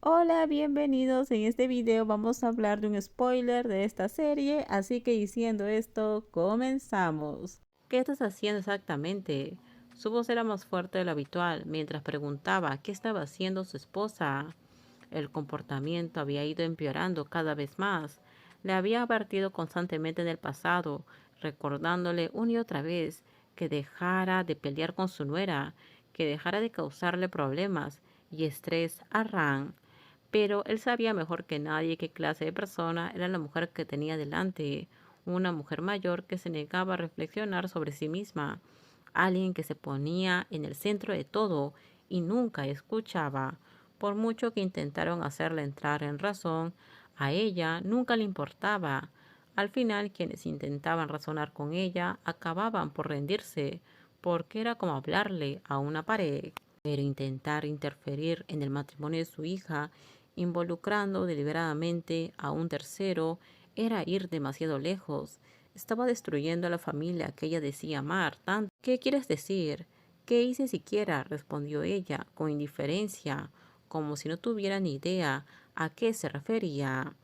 Hola, bienvenidos. En este video vamos a hablar de un spoiler de esta serie, así que diciendo esto, comenzamos. ¿Qué estás haciendo exactamente? Su voz era más fuerte de lo habitual mientras preguntaba qué estaba haciendo su esposa. El comportamiento había ido empeorando cada vez más. Le había advertido constantemente en el pasado, recordándole una y otra vez que dejara de pelear con su nuera, que dejara de causarle problemas y estrés a Ran. Pero él sabía mejor que nadie qué clase de persona era la mujer que tenía delante, una mujer mayor que se negaba a reflexionar sobre sí misma, alguien que se ponía en el centro de todo y nunca escuchaba. Por mucho que intentaron hacerla entrar en razón, a ella nunca le importaba. Al final, quienes intentaban razonar con ella acababan por rendirse, porque era como hablarle a una pared. Pero intentar interferir en el matrimonio de su hija, involucrando deliberadamente a un tercero, era ir demasiado lejos. Estaba destruyendo a la familia que ella decía amar tanto. ¿Qué quieres decir? ¿Qué hice siquiera? Respondió ella con indiferencia, como si no tuviera ni idea a qué se refería.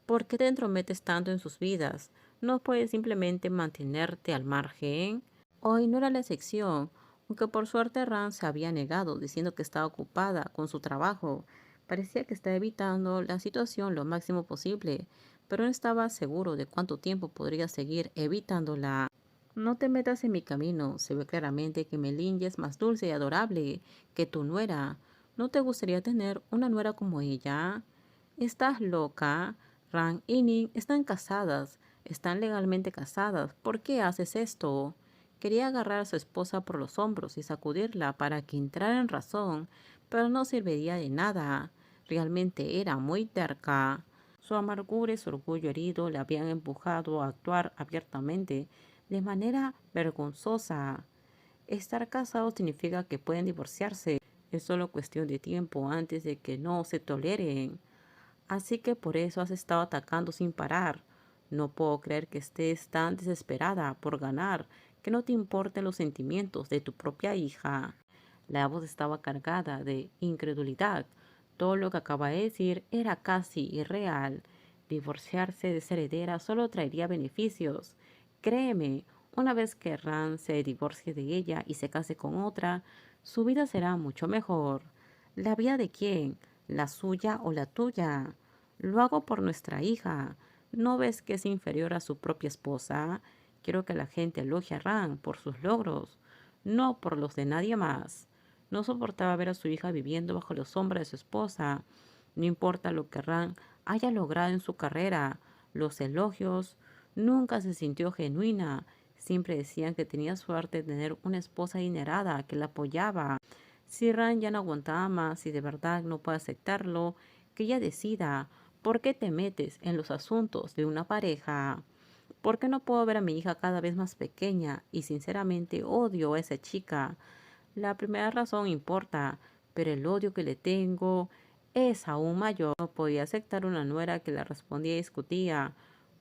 ¿Por qué te entrometes tanto en sus vidas? ¿No puedes simplemente mantenerte al margen? Hoy no era la excepción, aunque por suerte Ran se había negado, diciendo que estaba ocupada con su trabajo. Parecía que estaba evitando la situación lo máximo posible, pero no estaba seguro de cuánto tiempo podría seguir evitándola. No te metas en mi camino. Se ve claramente que Melinda es más dulce y adorable que tu nuera. ¿No te gustaría tener una nuera como ella? ¿Estás loca? Ran y Ning están casadas. Están legalmente casadas. ¿Por qué haces esto? Quería agarrar a su esposa por los hombros y sacudirla para que entrara en razón, pero no serviría de nada. Realmente era muy terca. Su amargura y su orgullo herido le habían empujado a actuar abiertamente de manera vergonzosa. Estar casados significa que pueden divorciarse. Es solo cuestión de tiempo antes de que no se toleren. Así que por eso has estado atacando sin parar. No puedo creer que estés tan desesperada por ganar, que no te importen los sentimientos de tu propia hija. La voz estaba cargada de incredulidad. Todo lo que acaba de decir era casi irreal. Divorciarse de ser heredera solo traería beneficios. Créeme, una vez que Ran se divorcie de ella y se case con otra, su vida será mucho mejor. ¿La vida de quién? ¿La suya o la tuya? Lo hago por nuestra hija. ¿No ves que es inferior a su propia esposa? Quiero que la gente elogie a Ran por sus logros, no por los de nadie más. No soportaba ver a su hija viviendo bajo la sombra de su esposa. No importa lo que Ran haya logrado en su carrera, los elogios, nunca se sintió genuina. Siempre decían que tenía suerte de tener una esposa adinerada que la apoyaba. Si Ran ya no aguantaba más y de verdad no puede aceptarlo, que ella decida. ¿Por qué te metes en los asuntos de una pareja? ¿Por qué no puedo ver a mi hija cada vez más pequeña? Y sinceramente odio a esa chica. La primera razón importa, pero el odio que le tengo es aún mayor. No podía aceptar una nuera que le respondía y discutía.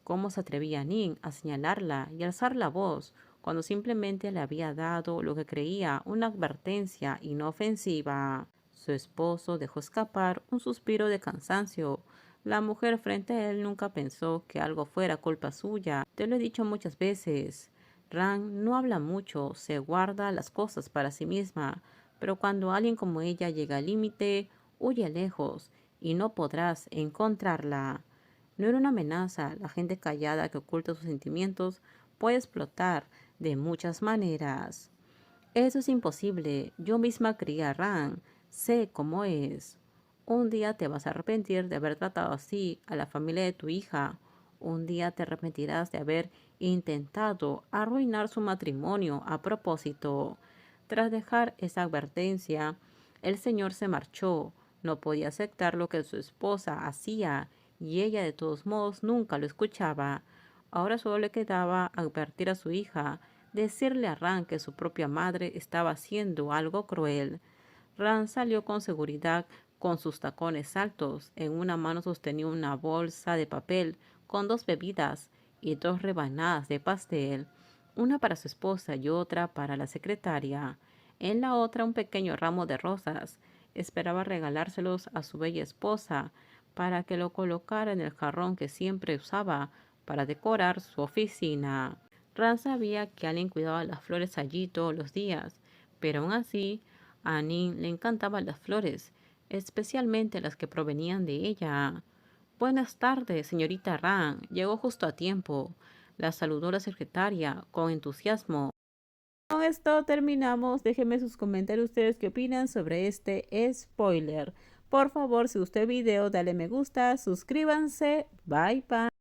¿Cómo se atrevía Nin a señalarla y alzar la voz cuando simplemente le había dado lo que creía una advertencia inofensiva? Su esposo dejó escapar un suspiro de cansancio. La mujer frente a él nunca pensó que algo fuera culpa suya. Te lo he dicho muchas veces. Ran no habla mucho, se guarda las cosas para sí misma, pero cuando alguien como ella llega al límite, huye lejos y no podrás encontrarla. No era una amenaza, la gente callada que oculta sus sentimientos puede explotar de muchas maneras. Eso es imposible, yo misma crié a Ran, sé cómo es. Un día te vas a arrepentir de haber tratado así a la familia de tu hija. Un día te arrepentirás de haber intentado arruinar su matrimonio a propósito. Tras dejar esa advertencia, el señor se marchó. No podía aceptar lo que su esposa hacía y ella de todos modos nunca lo escuchaba. Ahora solo le quedaba advertir a su hija, decirle a Ran que su propia madre estaba haciendo algo cruel. Ran salió con seguridad con sus tacones altos. En una mano sostenía una bolsa de papel con dos bebidas y dos rebanadas de pastel, una para su esposa y otra para la secretaria. En la otra un pequeño ramo de rosas. esperaba regalárselos a su bella esposa para que lo colocara en el jarrón que siempre usaba para decorar su oficina. Ran sabía que Allen cuidaba las flores allí todos los días, pero aún así a Annie le encantaban las flores, especialmente las que provenían de ella. Buenas tardes, señorita Ran. Llegó justo a tiempo. La saludó la secretaria con entusiasmo. Con esto terminamos. Déjenme sus comentarios ustedes qué opinan sobre este spoiler. Por favor, si gustó el video, dale me gusta, suscríbanse. Bye bye.